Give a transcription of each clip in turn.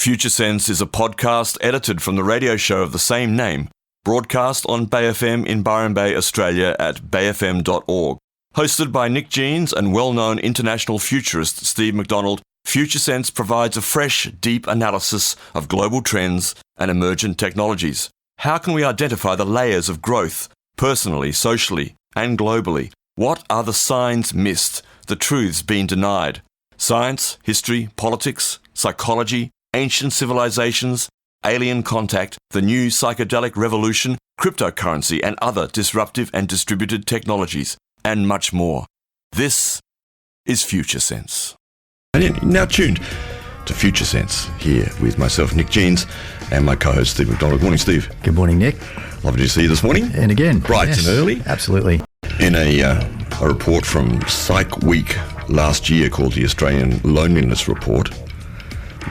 Future Sense is a podcast edited from the radio show of the same name, broadcast on Bay FM in Byron Bay, Australia at bayfm.org. Hosted by Nick Jeans and well-known international futurist Steve McDonald, Future Sense provides a fresh, deep analysis of global trends and emergent technologies. How can we identify the layers of growth, personally, socially, and globally? What are the signs missed, the truths being denied? Science, history, politics, psychology, ancient civilizations, alien contact, the new psychedelic revolution, cryptocurrency and other disruptive and distributed technologies, and much more. This is Future Sense. And you're now tuned to Future Sense here with myself, Nick Jeans, and my co-host, Steve McDonald. Good morning, Steve. Good morning, Nick. Lovely to see you this morning. And again. Bright and early. Absolutely. In a report from Psych Week last year called the Australian Loneliness Report,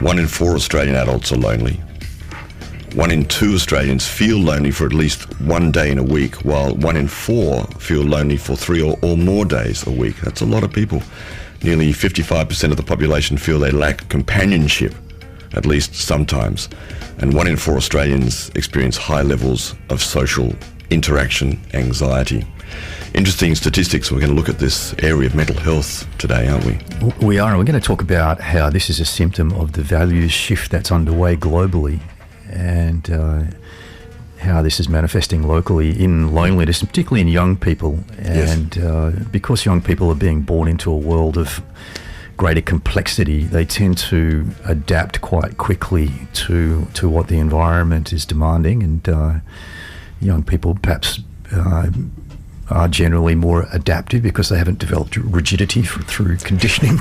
1 in 4 Australian adults are lonely. 1 in 2 Australians feel lonely for at least one day in a week, while 1 in 4 feel lonely for 3 or more days a week. That's a lot of people. Nearly 55% of the population feel they lack companionship, at least sometimes. And 1 in 4 Australians experience high levels of social interaction anxiety. Interesting statistics. We're going to look at this area of mental health today, aren't we? We are, and we're going to talk about how this is a symptom of the values shift that's underway globally, and how this is manifesting locally in loneliness, and particularly in young people. And because young people are being born into a world of greater complexity, they tend to adapt quite quickly to what the environment is demanding, and young people perhaps are generally more adaptive because they haven't developed rigidity through conditioning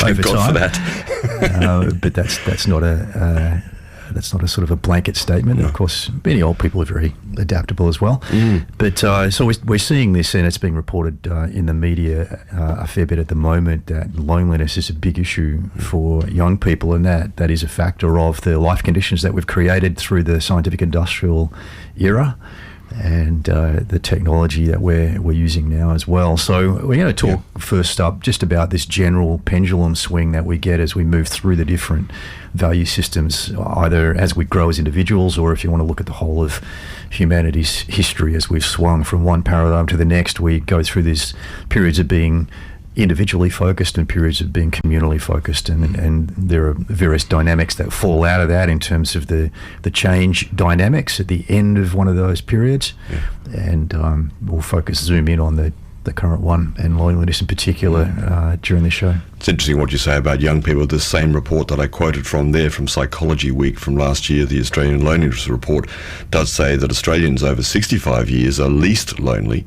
over God time. For that. But that's not a sort of a blanket statement. No. Of course, many old people are very adaptable as well. But so we're seeing this, and it's being reported in the media a fair bit at the moment, that loneliness is a big issue for young people, and that is a factor of the life conditions that we've created through the scientific industrial era, and the technology that we're using now as well. So we're going to talk first up just about this general pendulum swing that we get as we move through the different value systems, either as we grow as individuals, or if you want to look at the whole of humanity's history as we've swung from one paradigm to the next. We go through these periods of being individually focused and periods of being communally focused, and there are various dynamics that fall out of that in terms of the change dynamics at the end of one of those periods. And we'll zoom in on the current one, and loneliness in particular, during this show. It's interesting what you say about young people. The same report that I quoted from there, from Psychology Week from last year, the Australian Loneliness Report, does say that Australians over 65 years are least lonely.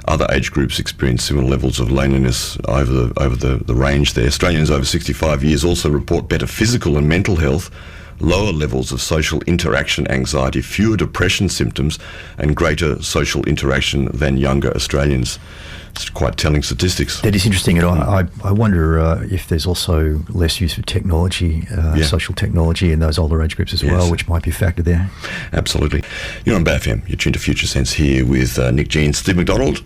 Other age groups experience similar levels of loneliness over the range there. Australians over 65 years also report better physical and mental health, lower levels of social interaction anxiety, fewer depression symptoms, and greater social interaction than younger Australians. It's quite telling statistics. That is interesting, and I wonder if there's also less use of technology, social technology in those older age groups as well, which might be a factor there. Absolutely. You're on Bay FM. You're tuned to Future Sense here with Nick Jeans, Steve McDonald,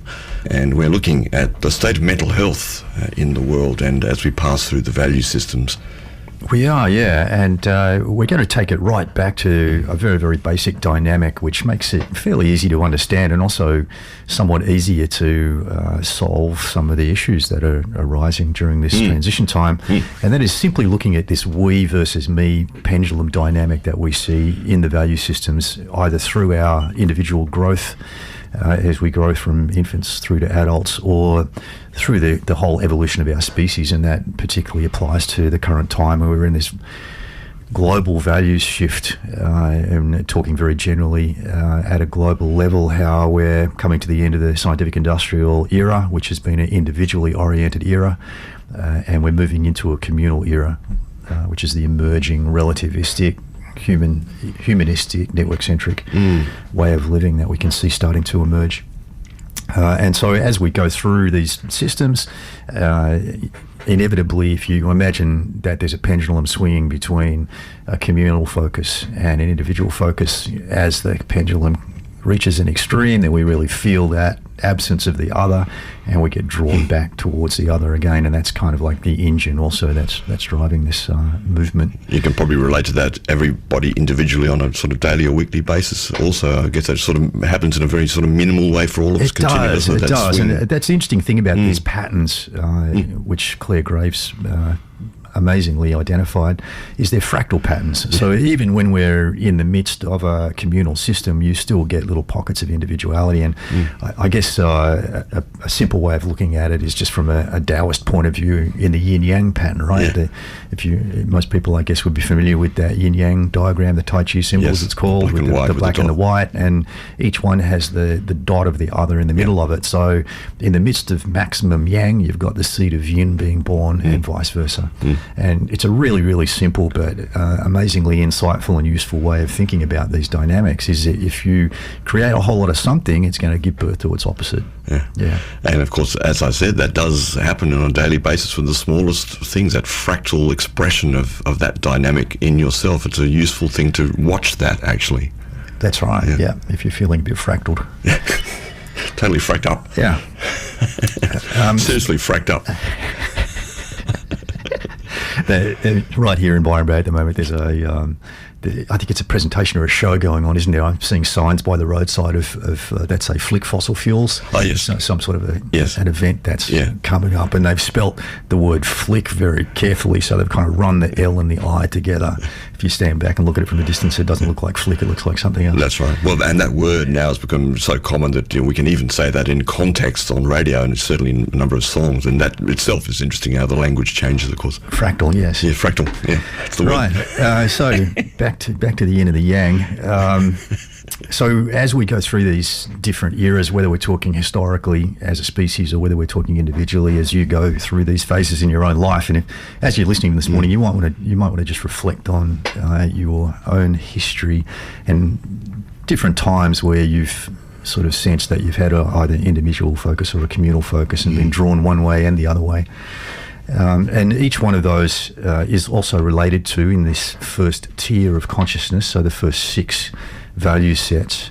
and we're looking at the state of mental health in the world, and as we pass through the value systems. We are, and we're going to take it right back to a very, very basic dynamic, which makes it fairly easy to understand, and also somewhat easier to solve some of the issues that are arising during this transition time. And that is simply looking at this we versus me pendulum dynamic that we see in the value systems, either through our individual growth as we grow from infants through to adults, or through the whole evolution of our species. And that particularly applies to the current time where we're in this global values shift, and talking very generally at a global level, how we're coming to the end of the scientific industrial era, which has been an individually oriented era, and we're moving into a communal era, which is the emerging relativistic humanistic, network-centric way of living that we can see starting to emerge. And so as we go through these systems, inevitably, if you imagine that there's a pendulum swinging between a communal focus and an individual focus, as the pendulum reaches an extreme, then we really feel that absence of the other, and we get drawn back towards the other again, and that's kind of like the engine also that's driving this movement. You can probably relate to that, everybody individually on a sort of daily or weekly basis also. I guess that sort of happens in a very sort of minimal way for all of us. It does, and that's the interesting thing about these patterns, which Claire Graves amazingly identified, is they're fractal patterns. So even when we're in the midst of a communal system, you still get little pockets of individuality. And I guess a simple way of looking at it is just from a Taoist point of view in the Yin-Yang pattern, right? Most people, I guess, would be familiar with that Yin-Yang diagram, the Tai Chi symbols, it's called, with the black and the white, and each one has the dot of the other in the middle of it. So in the midst of maximum Yang, you've got the seed of Yin being born, and vice versa. And it's a really, really simple but amazingly insightful and useful way of thinking about these dynamics, is that if you create a whole lot of something, it's going to give birth to its opposite. Yeah. And of course, as I said, that does happen on a daily basis with the smallest things, that fractal expression of that dynamic in yourself. It's a useful thing to watch that, actually. That's right, yeah, if you're feeling a bit fractaled. Totally fracked up. Yeah. Seriously fracked up. Right here in Byron Bay at the moment, there's I think it's a presentation or a show going on, isn't there? I'm seeing signs by the roadside of that say Flick Fossil Fuels. Oh, yes. Some sort of an event that's coming up, and they've spelt the word flick very carefully, so they've kind of run the L and the I together. If you stand back and look at it from a distance, it doesn't look like flick, it looks like something else. That's right. Well, and that word now has become so common that we can even say that in context on radio, and it's certainly in a number of songs, and that itself is interesting how the language changes, of course. Fractal, yes. Yeah, fractal, yeah. That's the word. Right. So back to the yin and the yang. So as we go through these different eras, whether we're talking historically as a species or whether we're talking individually, as you go through these phases in your own life, and as you're listening this morning, you might want to just reflect on your own history and different times where you've sort of sensed that you've had either individual focus or a communal focus and been drawn one way and the other way. And each one of those is also related to, in this first tier of consciousness, so the first 6 value sets,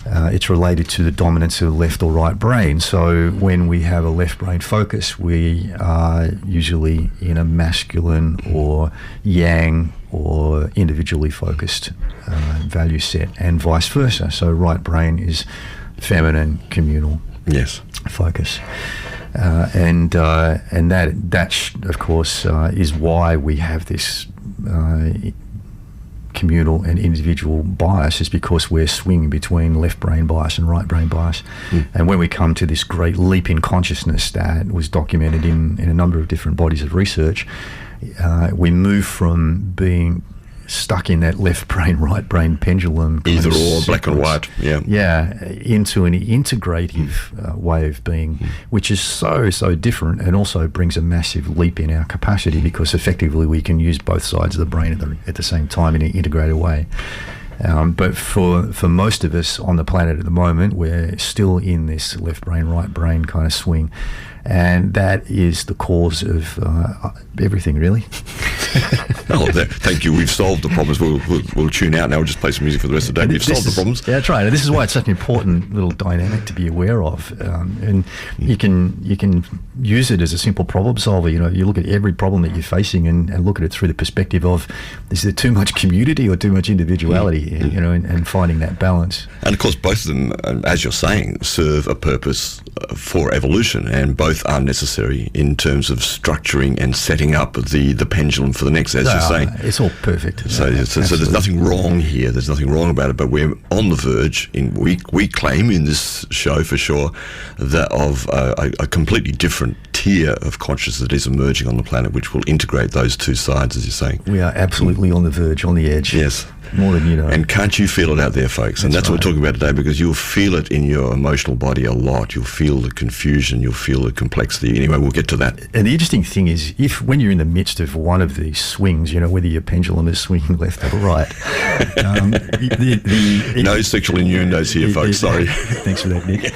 it's related to the dominance of the left or right brain. So when we have a left brain focus, we are usually in a masculine or yang or individually focused value set, and vice versa. So right brain is feminine, communal focus. And that of course is why we have this communal and individual bias, is because we're swinging between left brain bias and right brain bias. And when we come to this great leap in consciousness that was documented in a number of different bodies of research, we move from being stuck in that left brain, right brain pendulum, either or, black and white, into an integrative way of being, which is so different, and also brings a massive leap in our capacity, because effectively we can use both sides of the brain at the same time in an integrated way. But for most of us on the planet at the moment, we're still in this left brain, right brain kind of swing. And that is the cause of everything, really. Thank you. We've solved the problems. We'll tune out now. We'll just play some music for the rest of the day. We've solved the problems. Yeah, that's right. And this is why it's such an important little dynamic to be aware of. And you can use it as a simple problem solver. You look at every problem that you're facing and look at it through the perspective of, is there too much community or too much individuality? And finding that balance. And of course, both of them, as you're saying, serve a purpose for evolution, and both are necessary in terms of structuring and setting up the pendulum for the next, as you're saying. It's all perfect. So there's nothing wrong here. There's nothing wrong about it, but we're on the verge, we claim in this show for sure, that of a completely different tier of consciousness that is emerging on the planet, which will integrate those two sides, as you're saying. We are absolutely on the verge, on the edge. Yes. More than you know. And can't you feel it out there, folks? And that's what we're talking about today, because you'll feel it in your emotional body a lot. You'll feel the confusion, you'll feel the complexity. Anyway, we'll get to that. And the interesting thing is, when you're in the midst of one of these swings, whether your pendulum is swinging left or right. No sexual innuendos here, folks, sorry. Thanks for that, Nick.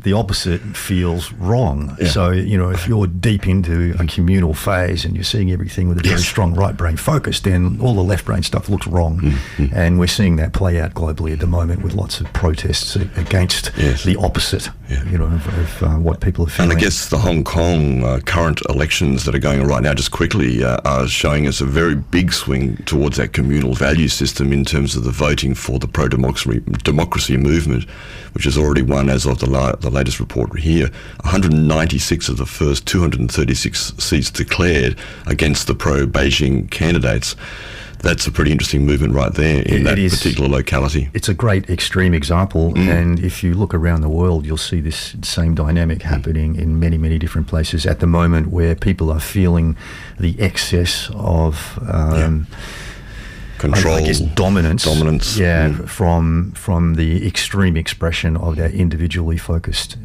The opposite feels wrong. Yeah. So, if you're deep into a communal phase and you're seeing everything with a very strong right brain focus, then all the left brain stuff looks wrong. And we're seeing that play out globally at the moment with lots of protests against the opposite, of what people are feeling. And I guess the Hong Kong current elections that are going on right now, just quickly, are showing us a very big swing towards that communal value system in terms of the voting for the pro-democracy movement, which has already won, as of the latest report here, 196 of the first 236 seats declared against the pro-Beijing candidates. That's a pretty interesting movement right there in that particular locality. It's a great extreme example, and if you look around the world, you'll see this same dynamic happening in many, many different places at the moment, where people are feeling the excess of control, I guess dominance, Mm. from the extreme expression of that individually focused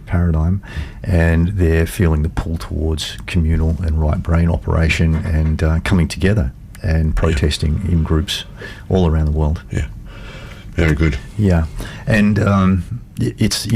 paradigm, and they're feeling the pull towards communal and right brain operation and coming together and protesting in groups all around the world. Yeah, very good. Yeah, and it's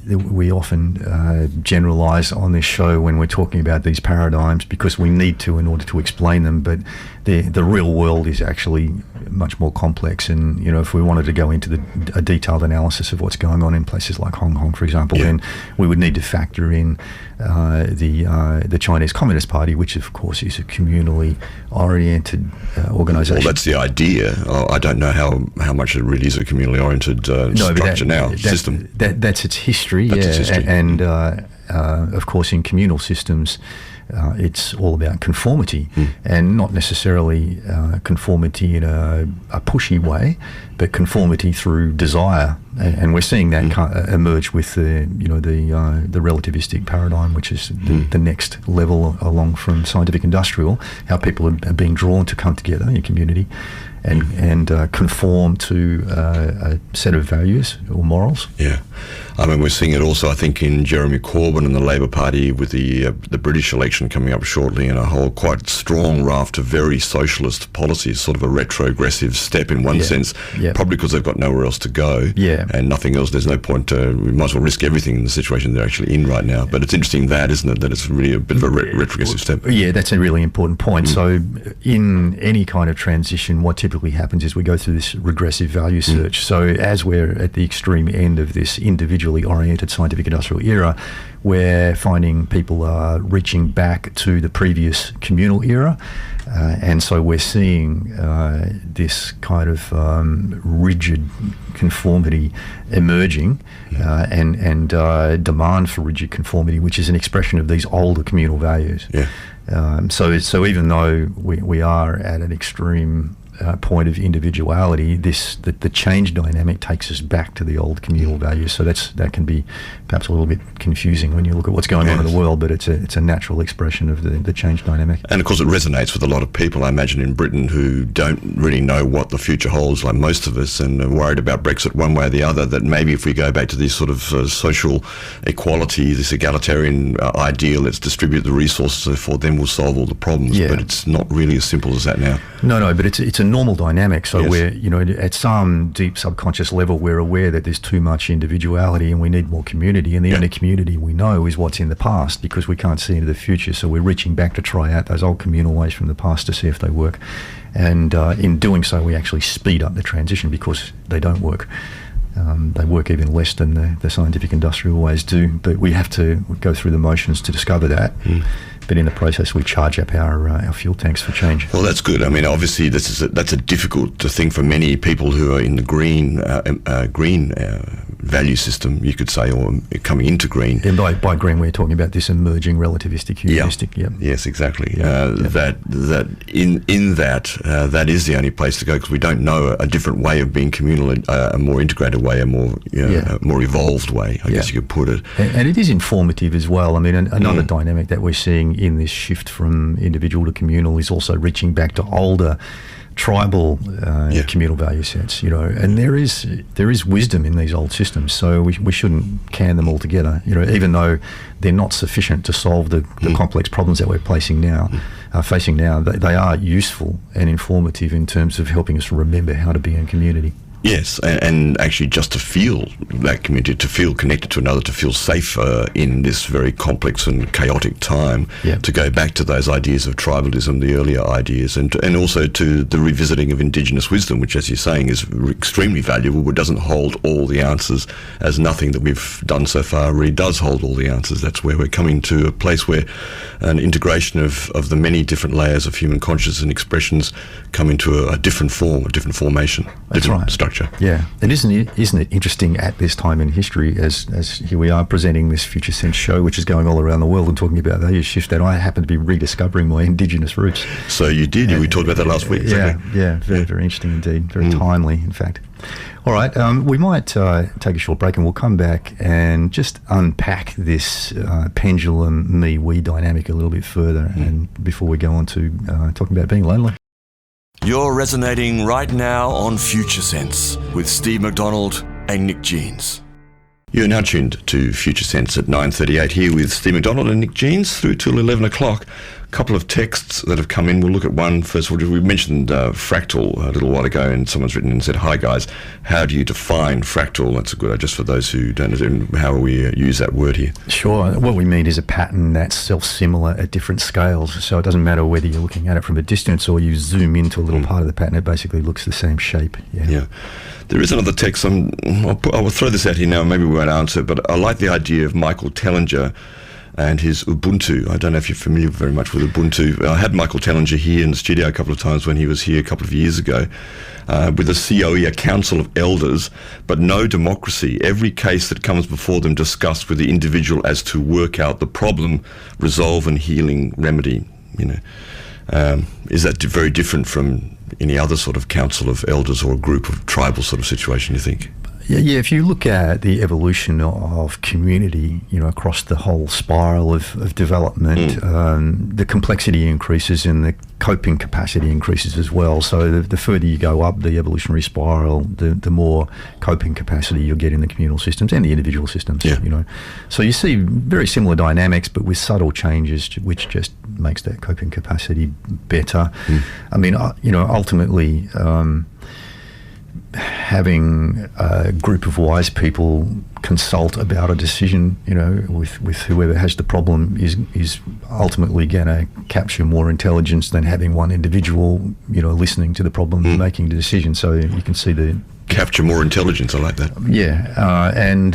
we often generalize on this show when we're talking about these paradigms because we need to in order to explain them, but the real world is actually much more complex. And if we wanted to go into a detailed analysis of what's going on in places like Hong Kong, for example, then we would need to factor in the Chinese Communist Party, which of course is a communally oriented organisation. Well, that's the idea. I don't know how much it really is a communally oriented structure system. That's its history. That's its history. And of course, in communal systems, it's all about conformity, and not necessarily conformity in a pushy way, but conformity through desire. And we're seeing that emerge with the relativistic paradigm, which is the next level along from scientific industrial, how people are being drawn to come together in community and conform to a set of values or morals. Yeah. I mean, we're seeing it also, I think, in Jeremy Corbyn and the Labour Party with the British election coming up shortly, and a whole quite strong raft of very socialist policies, sort of a retrogressive step in one sense, probably because they've got nowhere else to go and nothing else. There's no point we might as well risk everything in the situation they're actually in right now. But it's interesting that, isn't it, that it's really a bit of a retrogressive step. Yeah, that's a really important point. So in any kind of transition, what typically happens is we go through this regressive value search. So as we're at the extreme end of this individually oriented scientific industrial era, we're finding people are reaching back to the previous communal era, and so we're seeing this kind of rigid conformity emerging, and demand for rigid conformity, which is an expression of these older communal values. So even though we are at an extreme point of individuality, the change dynamic takes us back to the old communal values. So that can be perhaps a little bit confusing when you look at what's going on in the world, but it's a natural expression of the change dynamic. And of course it resonates with a lot of people, I imagine, in Britain who don't really know what the future holds, like most of us, and are worried about Brexit one way or the other, that maybe if we go back to this sort of social equality, this egalitarian ideal, let's distribute the resources and so forth, then we'll solve all the problems. But it's not really as simple as that now. No, but it's a normal dynamic. So we're, at some deep subconscious level, we're aware that there's too much individuality and we need more community. And the only community we know is what's in the past, because we can't see into the future. So we're reaching back to try out those old communal ways from the past to see if they work. And in doing so, we actually speed up the transition because they don't work. They work even less than the scientific industrial ways do. But we have to go through the motions to discover that. But in the process, we charge up our fuel tanks for change. Well, that's good. I mean, obviously, that's a difficult thing for many people who are in the green value system, you could say, or coming into green. And by green, we're talking about this emerging relativistic, humanistic. Yes, exactly. That is the only place to go, because we don't know a different way of being communal, a more integrated way, a more more evolved way, I guess you could put it. And it is informative as well. I mean, another dynamic that we're seeing in this shift from individual to communal is also reaching back to older tribal communal value sets, and there is wisdom in these old systems, so we shouldn't can them all together, even though they're not sufficient to solve the complex problems that we're facing now. They are useful and informative in terms of helping us remember how to be in community. Yes, and actually just to feel that community, to feel connected to another, to feel safe in this very complex and chaotic time, to go back to those ideas of tribalism, the earlier ideas, and also to the revisiting of Indigenous wisdom, which, as you're saying, is extremely valuable, but doesn't hold all the answers, as nothing that we've done so far really does hold all the answers. That's where we're coming to a place where an integration of the many different layers of human consciousness and expressions come into a different form, a different formation, different structure. Yeah, and isn't it interesting at this time in history, as here we are presenting this Future Sense show, which is going all around the world and talking about value shift, that I happen to be rediscovering my Indigenous roots. So you did. We talked about that last week. Yeah, very interesting indeed. Very timely, in fact. All right, we might take a short break and we'll come back and just unpack this pendulum me-we dynamic a little bit further, and before we go on to talking about being lonely. You're resonating right now on Future Sense with Steve McDonald and Nick Jeans. You're now tuned to Future Sense at 9:38 here with Steve McDonald and Nick Jeans through till 11 o'clock. A couple of texts that have come in. We'll look at one first. We mentioned fractal a little while ago, and someone's written and said, "Hi guys, how do you define fractal?" That's a good, just for those who don't know how we use that word here. Sure. What we mean is a pattern that's self-similar at different scales. So it doesn't matter whether you're looking at it from a distance or you zoom into a little part of the pattern. It basically looks the same shape. Yeah. There is another text. I will throw this out here now. Maybe we won't answer it, but I like the idea of Michael Tellinger and his Ubuntu. I don't know if you're familiar very much with Ubuntu. I had Michael Tellinger here in the studio a couple of times when he was here a couple of years ago, with a COE, a Council of Elders, but no democracy. Every case that comes before them discussed with the individual as to work out the problem, resolve and healing remedy. Is that very different from any other sort of council of elders or a group of tribal sort of situation, you think? Yeah, if you look at the evolution of community, across the whole spiral of development, the complexity increases and the coping capacity increases as well. So the further you go up the evolutionary spiral, the more coping capacity you'll get in the communal systems and the individual systems. So you see very similar dynamics, but with subtle changes, which just makes that coping capacity better. I mean, ultimately, having a group of wise people consult about a decision, with whoever has the problem is ultimately going to capture more intelligence than having one individual, listening to the problem and making the decision. So you can see the capture more intelligence. I like that. And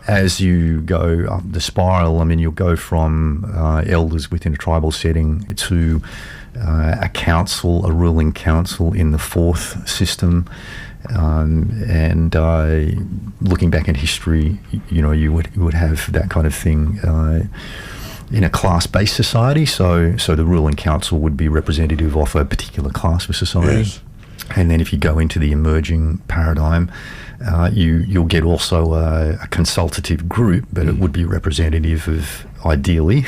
as you go up the spiral, you'll go from elders within a tribal setting to a council, a ruling council in the fourth system. And looking back in history, you would have that kind of thing in a class-based society. So the ruling council would be representative of a particular class of society. Yes. And then if you go into the emerging paradigm, you'll get also a consultative group, but it would be representative of, ideally,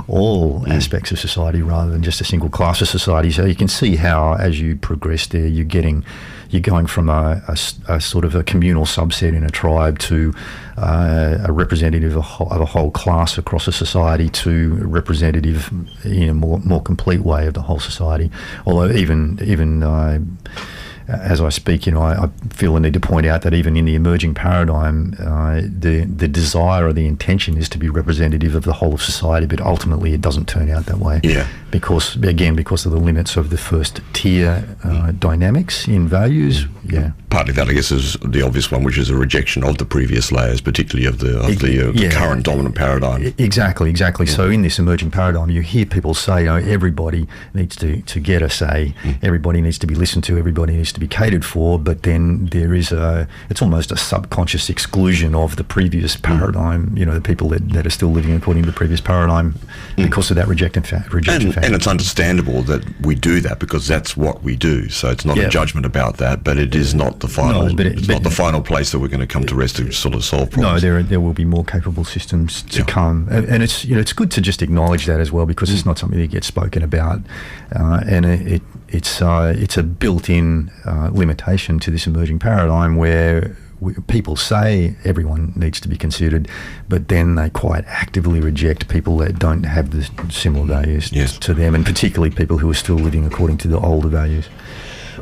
all aspects of society rather than just a single class of society. So you can see how, as you progress there, you're going from a sort of a communal subset in a tribe to a representative of a whole class across a society to a representative in a more complete way of the whole society. Although even as I speak, I feel the need to point out that even in the emerging paradigm, the desire or the intention is to be representative of the whole of society, but ultimately it doesn't turn out that way. Because of the limits of the first tier dynamics in values. Partly that, I guess, is the obvious one, which is a rejection of the previous layers, particularly of the current dominant paradigm. Exactly. So in this emerging paradigm, you hear people say, everybody needs to get a say, everybody needs to be listened to, everybody needs to be catered for, but then there is it's almost a subconscious exclusion of the previous paradigm, the people that are still living according to the previous paradigm because of that rejection factor. And it's understandable that we do that because that's what we do. So it's not a judgment about that, but it is not the final. Not the final place that we're going to come to rest to sort of solve problems. No, there will be more capable systems to come, and it's it's good to just acknowledge that as well, because it's not something that gets spoken about, and it's a built-in limitation to this emerging paradigm where people say everyone needs to be considered, but then they quite actively reject people that don't have the similar values to them, and particularly people who are still living according to the older values.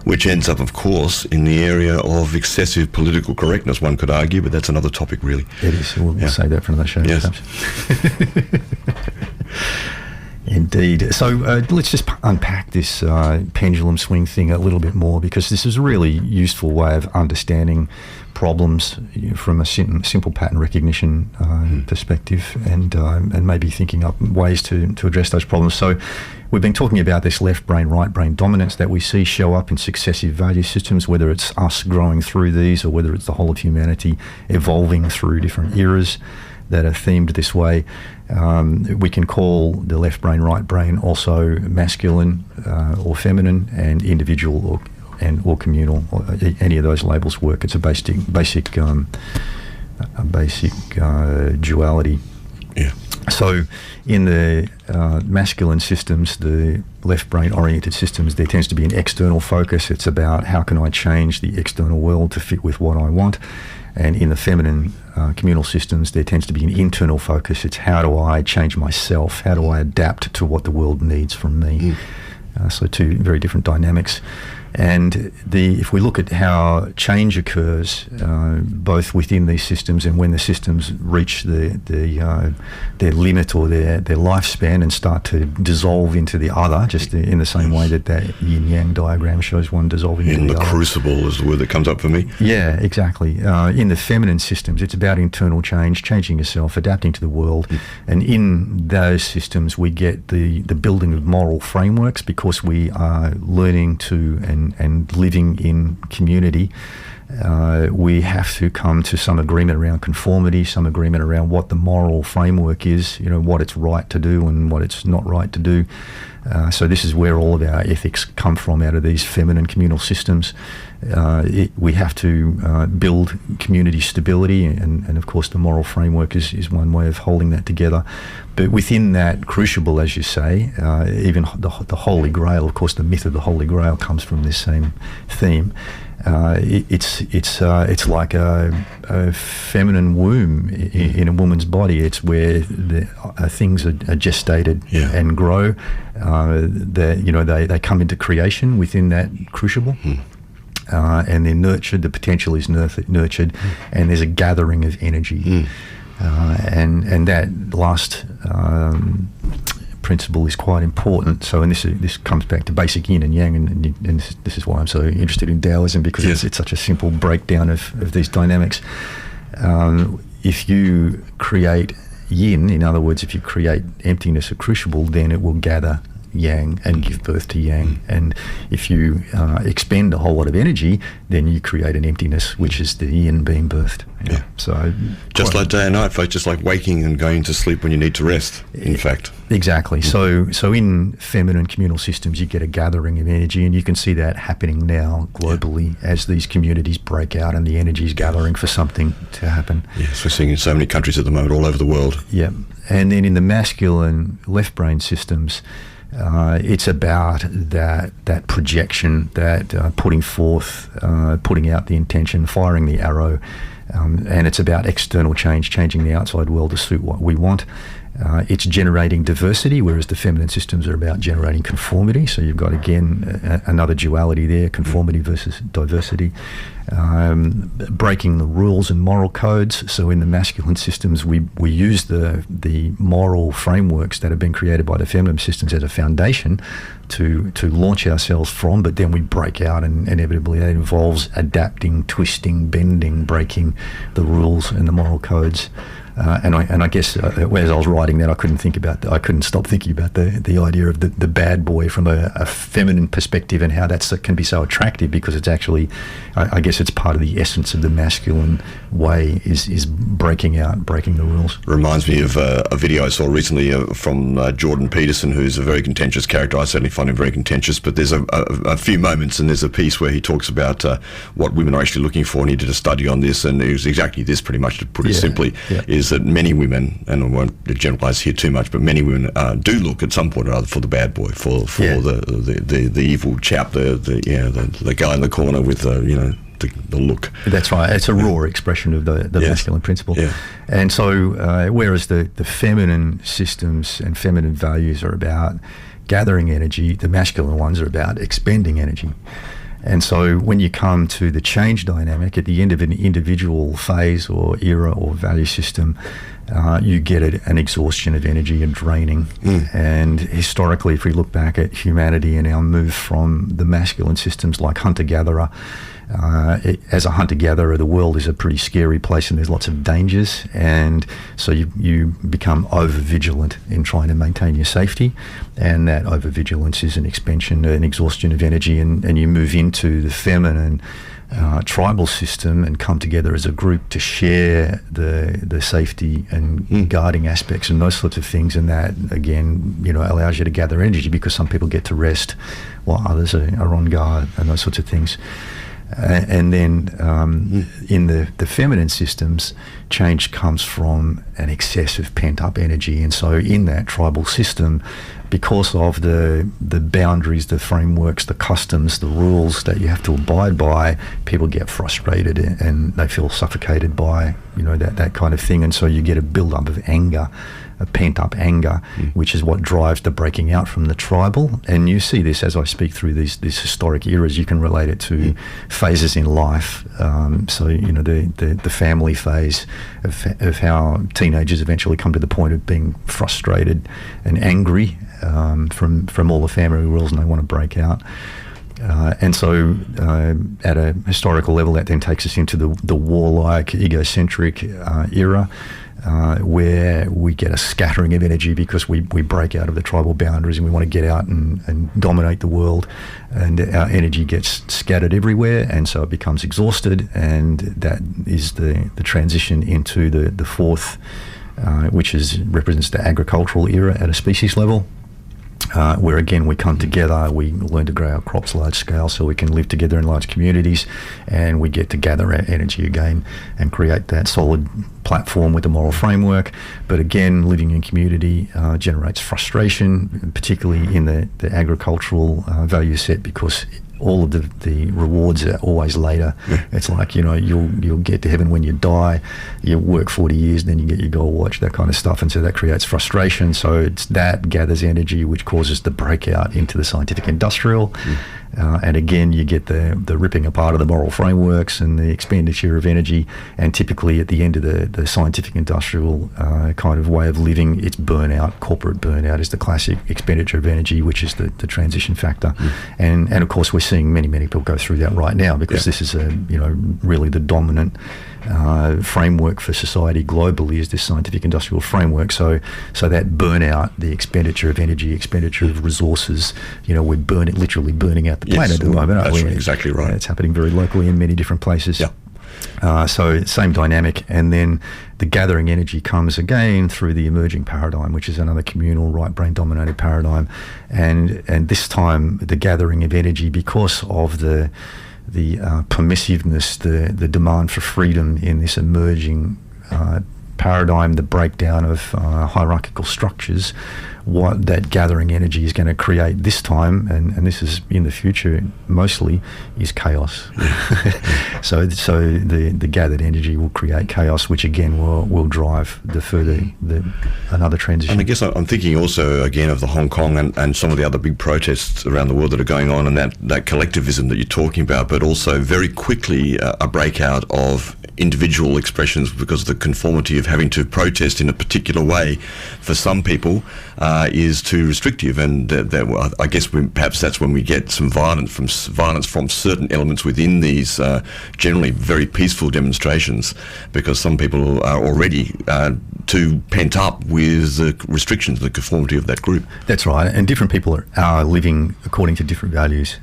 which ends up, of course, in the area of excessive political correctness, one could argue, but that's another topic, really. It is. We'll save that for another show. Yes. Indeed. So let's just unpack this pendulum swing thing a little bit more, because this is a really useful way of understanding problems from a simple pattern recognition perspective, and maybe thinking up ways to address those problems. So we've been talking about this left brain, right brain dominance that we see show up in successive value systems, whether it's us growing through these or whether it's the whole of humanity evolving through different eras that are themed this way. We can call the left brain, right brain also masculine or feminine, and individual or communal. Or any of those labels work. It's a basic duality. Yeah. So in the masculine systems, the left brain oriented systems, there tends to be an external focus. It's about how can I change the external world to fit with what I want. And in the feminine communal systems, there tends to be an internal focus. It's how do I change myself? How do I adapt to what the world needs from me? So two very different dynamics. And if we look at how change occurs, both within these systems and when the systems reach their limit or their lifespan and start to dissolve into the other, just in the same way that Yin-Yang diagram shows one dissolving into the other. In the crucible is the word that comes up for me. Yeah, exactly. In the feminine systems, it's about internal change, changing yourself, adapting to the world. And in those systems, we get the building of moral frameworks, because we are learning to and living in community. We have to come to some agreement around conformity, some agreement around what the moral framework is, what it's right to do and what it's not right to do. So this is where all of our ethics come from, out of these feminine communal systems. We have to build community stability, and of course the moral framework is one way of holding that together. But within that crucible, as you say, even the Holy Grail, of course the myth of the Holy Grail comes from this same theme. It's like a feminine womb in a woman's body. It's where things are gestated and grow. They come into creation within that crucible. And they're nurtured, the potential is nurtured, and there's a gathering of energy. And that last principle is quite important. So, and this comes back to basic yin and yang, and this is why I'm so interested in Taoism, because it's such a simple breakdown of these dynamics. If you create yin, in other words, if you create emptiness or crucible, then it will gather yang and give birth to yang. And if you expend a whole lot of energy, then you create an emptiness, which is the yin being birthed. So just like day and night, folks, just like waking and going to sleep when you need to rest, in fact. Exactly. So in feminine communal systems, you get a gathering of energy, and you can see that happening now globally as these communities break out and the energy is gathering for something to happen. Yes, we're seeing in so many countries at the moment all over the world. Yeah. And then in the masculine left brain systems, it's about that projection, that putting forth, putting out the intention, firing the arrow, and it's about external change, changing the outside world to suit what we want. It's generating diversity, whereas the feminine systems are about generating conformity. So you've got, again, another duality there, conformity versus diversity. Breaking the rules and moral codes. So in the masculine systems, we use the moral frameworks that have been created by the feminine systems as a foundation to launch ourselves from, but then we break out, and inevitably that involves adapting, twisting, bending, breaking the rules and the moral codes. And I guess as I was writing that, I couldn't stop thinking about the idea of the bad boy from a feminine perspective, and how that can be so attractive, because it's actually, I guess it's part of the essence of the masculine way is breaking out, breaking the rules. Reminds me of a video I saw recently from Jordan Peterson, who's a very contentious character. I certainly find him very contentious, but there's a few moments, and there's a piece where he talks about what women are actually looking for, and he did a study on this, and it was exactly this, pretty much, to put it simply, is that many women, and I won't generalise here too much, but many women do look at some point or other for the bad boy, for the evil chap, the guy in the corner with the look. That's right. It's a raw expression of the masculine principle. Yeah. And so whereas the feminine systems and feminine values are about gathering energy, the masculine ones are about expending energy. And so when you come to the change dynamic at the end of an individual phase or era or value system, you get an exhaustion of energy and draining. And historically, if we look back at humanity and our move from the masculine systems like hunter-gatherer, as a hunter-gatherer, the world is a pretty scary place and there's lots of dangers, and so you become over-vigilant in trying to maintain your safety, and that over-vigilance is an exhaustion of energy, and you move into the feminine tribal system and come together as a group to share the safety and guarding aspects and those sorts of things, and that again allows you to gather energy because some people get to rest while others are on guard and those sorts of things. And then in the feminine systems, change comes from an excess of pent-up energy. And so in that tribal system, because of the boundaries, the frameworks, the customs, the rules that you have to abide by, people get frustrated and they feel suffocated by that kind of thing. And so you get a build-up of anger, a pent-up anger, which is what drives the breaking out from the tribal. And you see this as I speak through these historic eras. You can relate it to phases in life. So the family phase of how teenagers eventually come to the point of being frustrated and angry from all the family rules, and they want to break out. And so at a historical level, that then takes us into the warlike, egocentric era, where we get a scattering of energy because we break out of the tribal boundaries and we want to get out and dominate the world, and our energy gets scattered everywhere, and so it becomes exhausted, and that is the transition into the fourth, which represents the agricultural era at a species level. Where again we come together, we learn to grow our crops large scale so we can live together in large communities, and we get to gather our energy again and create that solid platform with a moral framework. But again, living in community generates frustration, particularly in the agricultural value set, because all of the rewards are always later. It's like, you'll get to heaven when you die, you work 40 years, then you get your gold watch, that kind of stuff. And so that creates frustration. So it's that gathers energy, which causes the breakout into the scientific industrial. And again, you get the ripping apart of the moral frameworks and the expenditure of energy. And typically at the end of the scientific industrial kind of way of living, it's burnout. Corporate burnout is the classic expenditure of energy, which is the transition factor. And of course, we're seeing many people go through that right now, because this is really the dominant framework for society globally, is this scientific industrial framework. So that burnout, the expenditure of energy, expenditure of resources, we're literally burning out the planet at the moment, aren't we? That's exactly right. It's happening very locally in many different places. So same dynamic. And then the gathering energy comes again through the emerging paradigm, which is another communal right brain dominated paradigm. And this time the gathering of energy, because of the permissiveness, the demand for freedom in this emerging paradigm, the breakdown of hierarchical structures, what that gathering energy is going to create this time, and this is in the future mostly, is chaos. So the gathered energy will create chaos, which again will drive another transition. And I guess I'm thinking also again of the Hong Kong and some of the other big protests around the world that are going on, and that collectivism that you're talking about, but also very quickly a breakout of individual expressions because of the conformity of having to protest in a particular way for some people is too restrictive, and I guess perhaps that's when we get some violence from certain elements within these generally very peaceful demonstrations, because some people are already too pent up with the restrictions, the conformity of that group. That's right, and different people are living according to different values.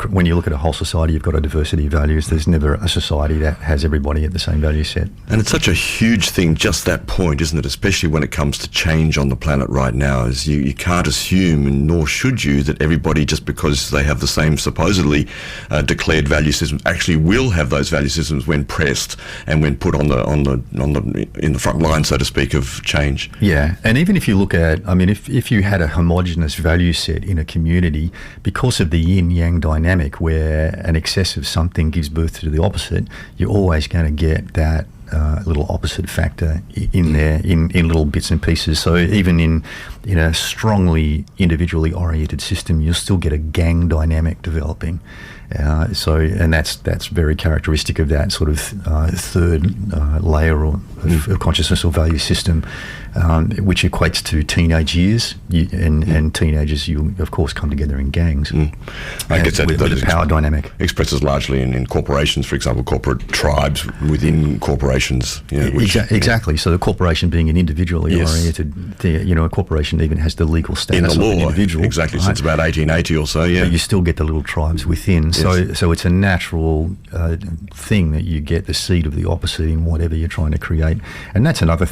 When you look at a whole society, you've got a diversity of values. There's never a society that has everybody at the same value set. And it's such a huge thing, just that point, isn't it? Especially when it comes to change on the planet right now, is you can't assume, nor should you, that everybody, just because they have the same supposedly declared value systems, actually will have those value systems when pressed and when put in the front line, so to speak, of change. Yeah, and even if you look at, if you had a homogenous value set in a community, because of the yin-yang dynamic, where an excess of something gives birth to the opposite, you're always going to get that little opposite factor in there, in little bits and pieces. So even in a strongly individually oriented system, you'll still get a gang dynamic developing. And that's very characteristic of that sort of third layer of consciousness or value system, which equates to teenage years. And teenagers, you of course come together in gangs. I guess that with a power dynamic expresses largely in corporations, for example, corporate tribes within corporations. Exactly. So the corporation being an individually oriented, a corporation even has the legal status in the law, of an individual. Exactly, right? Since about 1880 or so. Yeah, but you still get the little tribes within. So it's a natural thing that you get the seed of the opposite in whatever you're trying to create, and that's another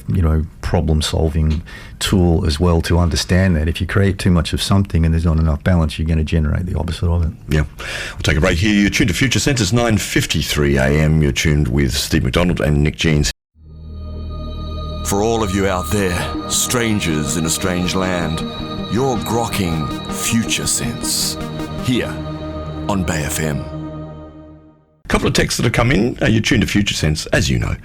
problem-solving tool as well, to understand that if you create too much of something and there's not enough balance, you're going to generate the opposite of it. Yeah, we'll take a break here. You're tuned to Future Sense. It's 9:53 a.m. You're tuned with Steve McDonald and Nick Jeans. For all of you out there, strangers in a strange land, you're grokking Future Sense here on Bay FM. A couple of texts that have come in. You're tuned to Future Sense, as you know,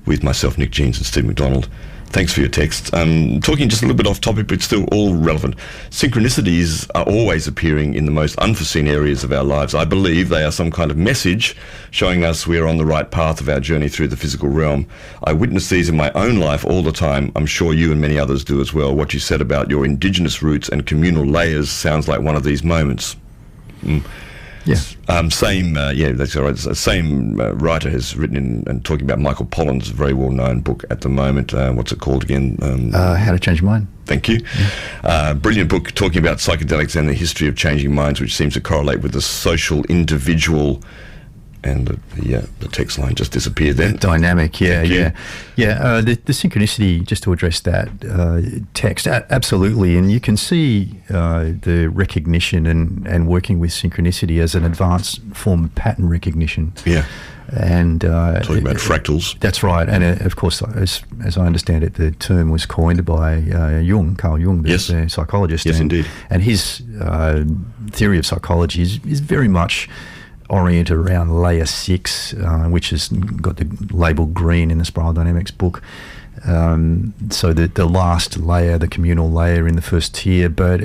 with myself, Nick Jeans, and Steve McDonald. Thanks for your texts. Talking just a little bit off topic, but still all relevant. Synchronicities are always appearing in the most unforeseen areas of our lives. I believe they are some kind of message showing us we're on the right path of our journey through the physical realm. I witness these in my own life all the time. I'm sure you and many others do as well. What you said about your indigenous roots and communal layers sounds like one of these moments. Yeah. That's all right. The same writer has written in and talking about Michael Pollan's very well-known book at the moment. What's it called again? How to Change Your Mind. Thank you. Yeah. Brilliant book talking about psychedelics and the history of changing minds, which seems to correlate with the social individual. And the text line just disappeared then. Dynamic, The synchronicity, just to address that text, absolutely. And you can see the recognition and working with synchronicity as an advanced form of pattern recognition. Yeah. And talking about fractals. That's right. And of course, as I understand it, the term was coined by Carl Jung, the psychologist. Yes, indeed. And his theory of psychology is very much oriented around layer 6, which has got the label green in the Spiral Dynamics book. So the last layer, the communal layer in the first tier, but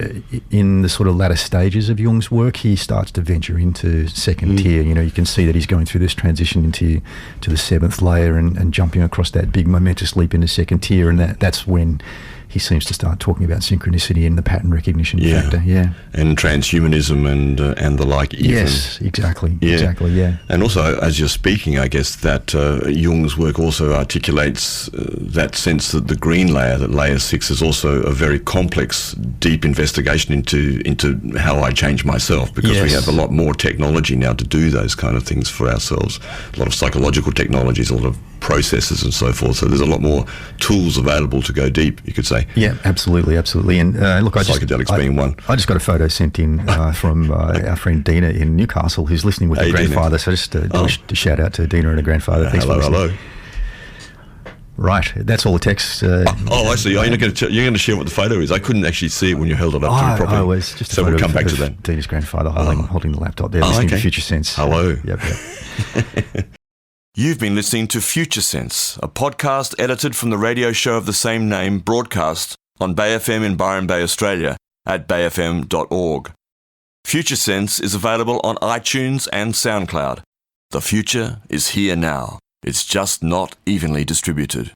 in the sort of latter stages of Jung's work, he starts to venture into second tier. You can see that he's going through this transition into the 7th layer and jumping across that big momentous leap into second tier, and that's when he seems to start talking about synchronicity and the pattern recognition factor. Yeah. And transhumanism and the like. Even. Yes, exactly. Yeah. Exactly. Yeah. And also, as you're speaking, I guess that Jung's work also articulates that sense that the green layer, that layer 6, is also a very complex, deep investigation into how I change myself, because we have a lot more technology now to do those kind of things for ourselves. A lot of psychological technologies, a lot of processes and so forth. So there's a lot more tools available to go deep, you could say. Yeah, absolutely. And look, psychedelics being one. I just got a photo sent in from our friend Dina in Newcastle, who's listening with her grandfather. Dina. So just to shout out to Dina and her grandfather. Thanks for listening. Hello. Right, that's all the text. I see. You're going to share what the photo is. I couldn't actually see it when you held it up to me properly. I was just so we'll come back to that. Dina's grandfather holding the laptop there, listening to Future Sense. Hello. Yep. You've been listening to Future Sense, a podcast edited from the radio show of the same name, broadcast on Bay FM in Byron Bay, Australia, at bayfm.org. Future Sense is available on iTunes and SoundCloud. The future is here now. It's just not evenly distributed.